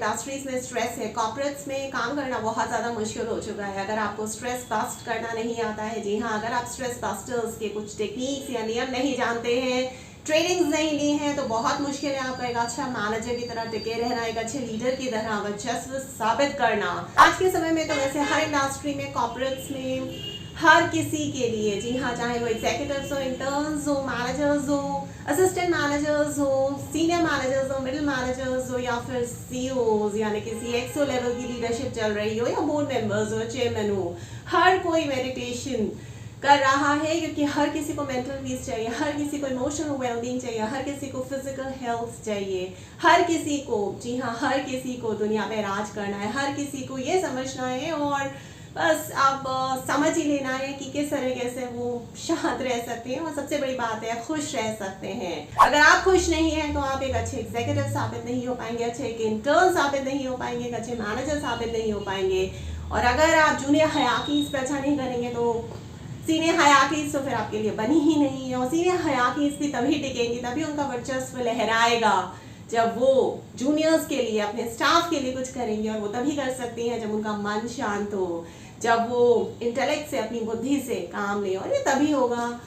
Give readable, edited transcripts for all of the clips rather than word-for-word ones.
Industries में stress है, corporates में काम करना बहुत ज़्यादा मुश्किल हो चुका है अगर आपको स्ट्रेस बस्ट करना नहीं आता है। जी हाँ, अगर आप स्ट्रेस बस्टर्स के कुछ टेक्निक्स या नियम नहीं जानते हैं, ट्रेनिंग्स नहीं ली हैं, तो बहुत मुश्किल है आपका एक अच्छा मैनेजर की तरह टिके रहना, एक अच्छे लीडर की तरह वर्चस्व साबित करना। आज के समय में तो वैसे हर इंडस्ट्री में, कॉर्पोरेट्स में, हर किसी के लिए, जी हाँ, चाहे वो एग्जीक्यूटिव्स हो, इंटर्न्स हो, मैनेजर्स हो, असिस्टेंट मैनेजर्स हो, सीनियर मैनेजर्स हो, मिडिल मैनेजर्स हो, या फिर सीईओज यानी किसी एक्सो लेवल की लीडरशिप चल रही हो, या बोर्ड मेंबर्स हो, चेयरमैन हो, हर कोई मेडिटेशन कर रहा है, क्योंकि हर किसी को मेंटल पीस चाहिए, हर किसी को इमोशनल वेलबींग चाहिए, हर किसी को फिजिकल हेल्थ चाहिए, हर किसी को, जी हाँ, हर किसी को दुनिया पे राज करना है, हर किसी को ये समझना है और बस आप समझ ही लेना है कि किस तरीके से वो शांत रह सकते हैं, और सबसे बड़ी बात है खुश रह सकते हैं। अगर आप खुश नहीं हैं तो आप एक अच्छे एग्जीक्यूटिव साबित नहीं हो पाएंगे, अच्छे एक इंटर्न साबित नहीं हो पाएंगे, एक अच्छे मैनेजर साबित नहीं हो पाएंगे। और अगर आप जूनियर हयाकीज पे अच्छा नहीं करेंगे तो सीनियर हयाकीज तो फिर आपके लिए बनी ही नहीं है। और सीनियर हयाकीज भी तभी टिकेंगी, तभी उनका वर्चस्व लहराएगा जब वो जूनियर्स के लिए, अपने स्टाफ के लिए कुछ करेंगे। और वो तभी कर सकती हैं जब उनका मन शांत हो, जब वो इंटेलेक्ट से, अपनी बुद्धि से काम लें। और ये तभी होगा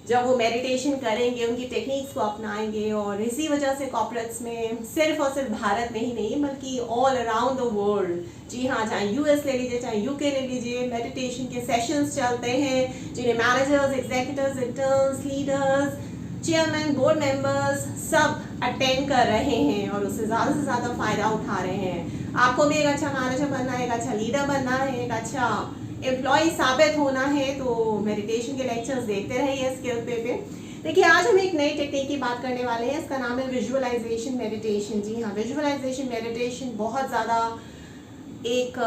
जब वो मेडिटेशन करेंगे, उनकी टेक्निक्स को अपनाएंगे। और इसी वजह से कॉर्पोरेट्स में सिर्फ और सिर्फ भारत में ही नहीं बल्कि ऑल अराउंड द वर्ल्ड, जी हाँ, चाहे यूएस ले लीजिए, चाहे यूके ले लीजिए, मेडिटेशन के सेशंस चलते हैं जिन्हें managers, executives, interns, leaders, chairman, board members सब अटेंड कर रहे हैं और उससे ज़्यादा से ज़्यादा फ़ायदा उठा रहे हैं। आपको भी एक अच्छा मैनेजर बनना है, एक अच्छा लीडर बनना है, एक अच्छा एम्प्लॉय साबित होना है, तो मेडिटेशन के लेक्चर्स देखते रहिए स्किल पे। देखिए, आज हम एक नई टेक्निक की बात करने वाले हैं, इसका नाम है विजुअलाइजेशन मेडिटेशन। जी हाँ, विजुअलाइजेशन मेडिटेशन बहुत ज़्यादा एक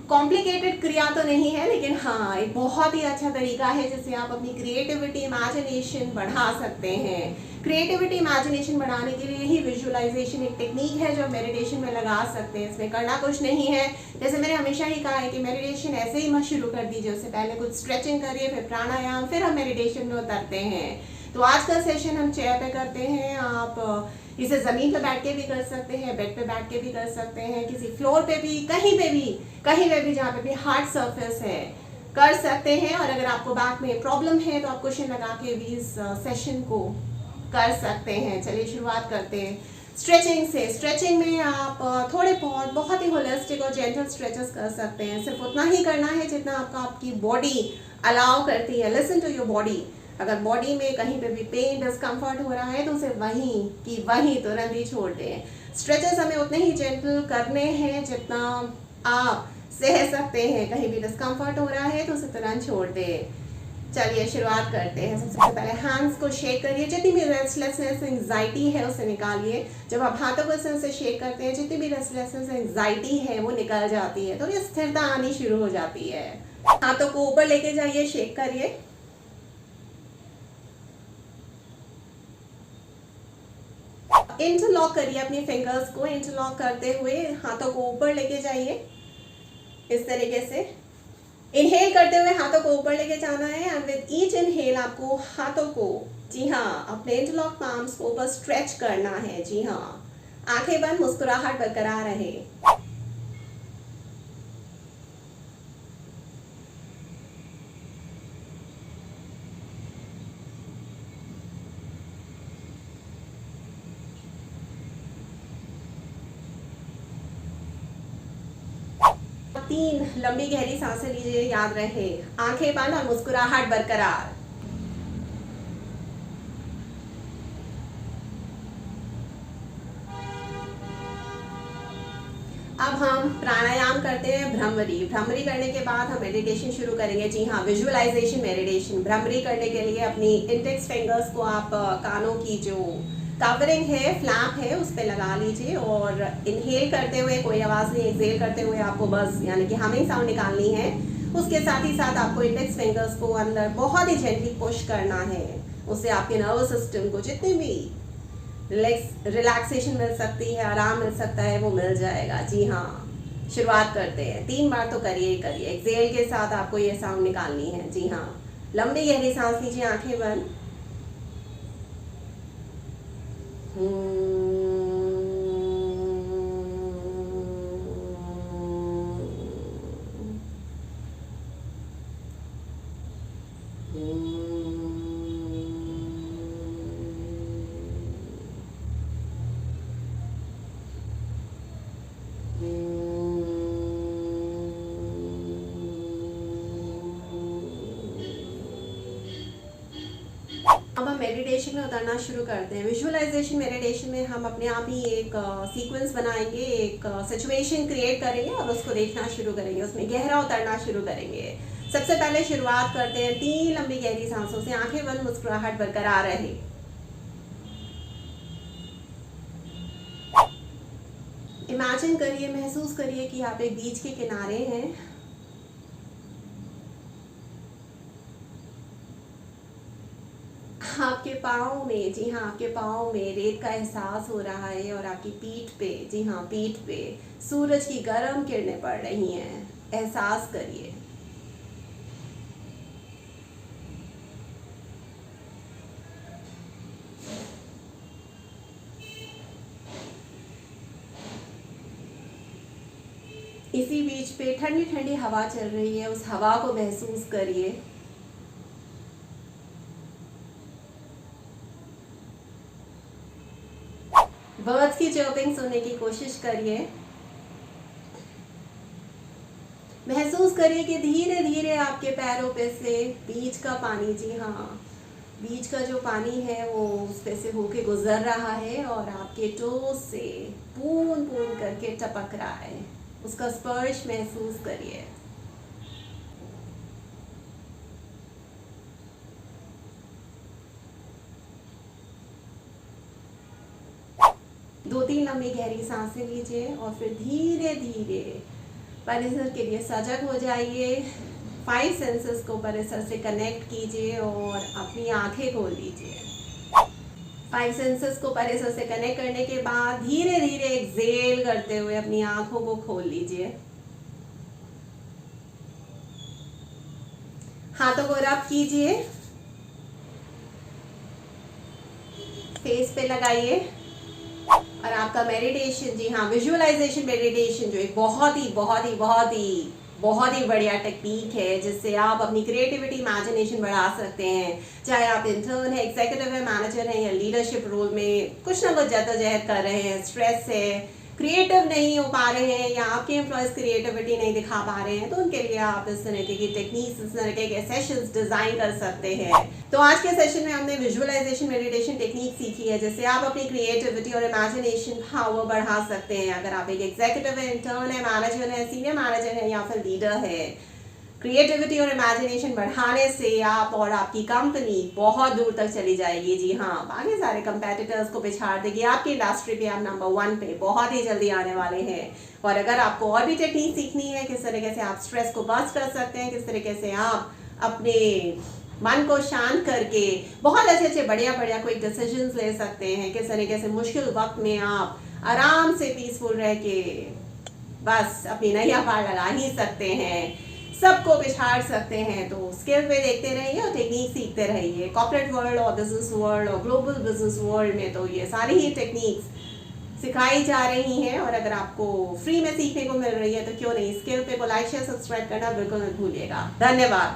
कॉम्प्लिकेटेड क्रिया तो नहीं है, लेकिन हाँ, एक बहुत ही अच्छा तरीका है जिससे आप अपनी क्रिएटिविटी, इमेजिनेशन बढ़ा सकते हैं। क्रिएटिविटी, इमेजिनेशन बढ़ाने के लिए ही विजुअलाइजेशन एक टेक्निक है जो मेडिटेशन में लगा सकते हैं। इसमें करना कुछ नहीं है, जैसे मैंने हमेशा ही कहा है कि मेडिटेशन ऐसे ही मत शुरू कर दीजिए, उससे पहले कुछ स्ट्रेचिंग करिए, फिर प्राणायाम, फिर हम मेडिटेशन में उतरते हैं। तो आज का सेशन हम चेयर पे करते हैं। आप इसे ज़मीन पे बैठ के भी कर सकते हैं, बेड पे बैठ के भी कर सकते हैं, किसी फ्लोर पे भी, कहीं पे भी जहाँ पे भी हार्ड सरफेस है कर सकते हैं। और अगर आपको बैक में प्रॉब्लम है तो आप कुशन लगा के भी इस सेशन को कर सकते हैं। चलिए शुरुआत करते हैं स्ट्रेचिंग से। स्ट्रेचिंग में आप थोड़े बहुत ही होलिस्टिक और जेंटल स्ट्रेचेस कर सकते हैं। सिर्फ उतना ही करना है जितना आपकी बॉडी अलाउ करती है। Listen to your body. अगर बॉडी में कहीं पे भी पेन, डिस्कम्फर्ट हो रहा है तो उसे वहीं तुरंत ही छोड़ दें। स्ट्रेचेस हमें उतने ही जेंटल करने हैं जितना आप सह सकते हैं। कहीं भी डिस्कम्फर्ट हो रहा है तो उसे तुरंत छोड़ दें। चलिए शुरुआत करते हैं। सबसे पहले हैंड्स को शेक करिए, जितनी भी रेस्टलेसनेस, एंजाइटी है उसे निकालिए। जब आप हाथों को इस तरह से शेक करते हैं, जितनी भी रेस्टलेसनेस, एंजाइटी है वो निकल जाती है, तो ये स्थिरता आनी शुरू हो जाती है। हाथों को ऊपर लेके जाइए, शेक करिए। इंटरलॉक करिए अपनी फिंगर्स को। इंटरलॉक करते हुए हाथों को ऊपर लेके जाइए इस तरीके से। इनहेल करते हुए हाथों को ऊपर लेके जाना है एंड विद ईच इनहेल आपको हाथों को, जी हाँ, अपने इंटरलॉक पाम्स को ऊपर स्ट्रेच करना है। जी हाँ, आंखें बंद, मुस्कुराहट बरकरार रहे। तीन लंबी गहरी सांसें लीजिए, याद रहे, आंखें बंद और मुस्कुराहट बरकरार। अब हम प्राणायाम करते हैं, भ्रमरी। भ्रमरी करने के बाद हम मेडिटेशन शुरू करेंगे। जी हाँ, विजुअलाइजेशन मेडिटेशन। भ्रमरी करने के लिए अपनी इंडेक्स फिंगर्स को आप कानों की जो कवरिंग है, फ्लैप है, उस पर लगा लीजिए और इनहेल करते हुए कोई आवाज़ नहीं, एक्सेल करते हुए आपको बस यानी कि हमिंग साउंड निकालनी है। उसके साथ ही साथ आपको इंडेक्स फिंगर्स को अंदर बहुत ही जेंटली पुश करना है। उससे आपके नर्वस सिस्टम को जितनी भी रिलैक्सेशन मिल सकती है, आराम मिल सकता है, वो मिल जाएगा। जी हाँ, शुरुआत करते हैं। 3 बार तो करिए। एक्सेल के साथ आपको ये साउंड निकालनी है। जी हाँ, लंबी गहरी सांस लीजिए, आंखें बंद। हम मेडिटेशन में उतरना शुरू करते हैं, विजुअलाइजेशन मेडिटेशन में हम अपने आप ही एक सीक्वेंस बनाएंगे, एक सिचुएशन क्रिएट करेंगे और उसको देखना शुरू करेंगे, उसमें गहरा उतरना शुरू करेंगे। सबसे पहले शुरुआत करते हैं 3 लंबी गहरी सांसों से, आंखें बंद, मुस्कुराहट बरकरार रहे। इमेजिन करिए, महसूस करिए कि आप एक बीच के किनारे हैं। आपके पाँव में, जी हाँ, आपके पाँव में रेत का एहसास हो रहा है और आपकी पीठ पे, जी हाँ, पीठ पे सूरज की गर्म किरणें पड़ रही हैं। एहसास करिए। इसी बीच पे ठंडी ठंडी हवा चल रही है, उस हवा को महसूस करिए। बर्ड्स की चर्पिंग सुनने की कोशिश करिए। महसूस करिए कि धीरे धीरे आपके पैरों पे से बीच का पानी, जी हाँ, बीच का जो पानी है वो उस पे से होके गुजर रहा है और आपके टोस से बूंद बूंद करके टपक रहा है। उसका स्पर्श महसूस करिए। दो तीन लंबी गहरी सांसें लीजिए और फिर धीरे धीरे परिसर के लिए सजग हो जाइए। 5 सेंसेस को परिसर से कनेक्ट कीजिए और अपनी आंखें खोल लीजिए। 5 सेंसेस को परिसर से कनेक्ट करने के बाद धीरे धीरे एक्सेल करते हुए अपनी आंखों को खोल लीजिए। हाथों को रब कीजिए, फेस पे लगाइए और आपका मेडिटेशन, जी हाँ, विजुअलाइजेशन मेडिटेशन, जो एक बहुत ही बढ़िया टेक्निक है जिससे आप अपनी क्रिएटिविटी, इमेजिनेशन बढ़ा सकते हैं। चाहे आप इंटर्न है, एग्जीक्यूटिव है, मैनेजर है या लीडरशिप रोल में कुछ ना कुछ जद्दोजहद कर रहे हैं, स्ट्रेस है, क्रिएटिव नहीं हो पा रहे हैं या आपके एम्प्लॉयज क्रिएटिविटी नहीं दिखा पा रहे हैं, तो उनके लिए आप इस तरीके की टेक्निक्स, इस तरीके के सेशंस डिजाइन कर सकते हैं। तो आज के सेशन में हमने विजुअलाइजेशन मेडिटेशन टेक्निक सीखी है जिससे आप अपनी क्रिएटिविटी और इमेजिनेशन पावर बढ़ा सकते हैं। अगर आप एक एग्जीक्यूटिव है, इंटर्न है, मैनेजर है, सीनियर मैनेजर है या फिर लीडर है, क्रिएटिविटी और इमेजिनेशन बढ़ाने से आप और आपकी कंपनी बहुत दूर तक चली जाएगी। जी हाँ, बाकी सारे कंपेटिटर्स को पिछाड़ देगी। आपकी इंडस्ट्री पे आप नंबर 1 पे बहुत ही जल्दी आने वाले हैं। और अगर आपको और भी टेक्निक सीखनी है, किस तरीके से आप स्ट्रेस को बस्ट कर सकते हैं, किस तरीके से आप अपने मन को शांत करके बहुत अच्छे बढ़िया कोई डिसीजंस ले सकते हैं, किस तरीके से मुश्किल वक्त में आप आराम से पीसफुल रह के बस अपनी नैया पार लगा ही सकते हैं, सबको पिछाड़ सकते हैं। तो स्किल पे देखते रहिए और टेक्निक सीखते रहिए। कॉर्पोरेट वर्ल्ड और बिजनेस वर्ल्ड और ग्लोबल बिजनेस वर्ल्ड में तो ये सारी ही टेक्निक्स सिखाई जा रही हैं और अगर आपको फ्री में सीखने को मिल रही है तो क्यों नहीं, स्किल पे को लाइक शेयर सब्सक्राइब करना बिल्कुल मत भूलिएगा। धन्यवाद।